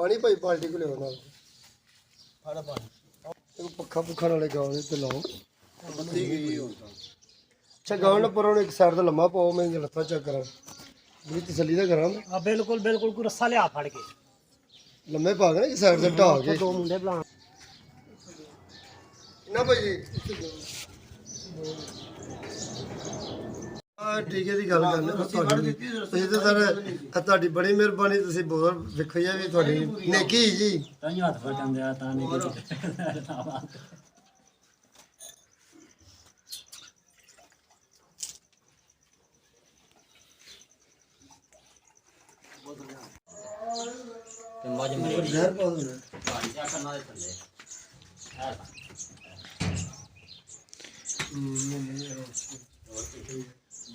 ਪਾਣੀ ਭਾਈ ਬਾਲਟੀ ਕੋ ਲਿਆਓ ਨਾਲ ਫੜਾ ਪਾਣੀ ਇਹ ਪੱਖਾ ਪੁੱਖਾ ਨਾਲੇ ਗਾਉਂ ਤੇ ਲਾਓ ਬੱਤੀ ਗਈ ਹੁਣ ਤਾਂ ਅੱਛਾ ਗਾਉਂ ਨਾ ਪਰ ਇੱਕ ਸਾਈਡ ਤੇ ਲੰਮਾ ਪਾਓ ਮੈਂ ਲੱਤਾਂ ਚੈੱਕ ਕਰਾਂ ਬੜੀ ਤਸੱਲੀ ਦਾ ਕਰਾਂ ਆ ਬਿਲਕੁਲ ਬਿਲਕੁਲ ਕੋਈ ਰੱਸਾ ਲਿਆ ਫੜ ਕੇ ਲੰਮੇ ਪਾ ਕੇ ਨਾ ਇੱਕ ਸਾਈਡ ਤੇ ਢਾ ਕੇ ਦੋ ਮੁੰਡੇ ਬੁਲਾ ਨਾ ਭਾਈ ਜੀ ਟੀਕੇ ਦੀ ਗੱਲ ਕਰਨੀ ਤੁਸੀਂ ਤਾਂ ਸਰ ਤੁਹਾਡੀ ਬੜੀ ਮਿਹਰਬਾਨੀ ਤੁਸੀਂ ਬਹੁਤ ਵੇਖੋ ਜੀ ਵੀ ਤੁਹਾਡੀ ਨੇਕੀ ਜੀ ਤਾਂ ਹੀ ਹੱਥ ਫੜ ਜਾਂਦੇ ਆ ਤਾਂ ਨਹੀਂ ਤੇ ਮੌਜ ਮਰੀ ਜ਼ਹਿਰ ਪਾ ਦਿੰਦੇ ਪਾਣੀ ਜਾ ਕਰਨਾ ਦੇ ਥੱਲੇ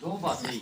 ਦੋ ਪਾਸੇ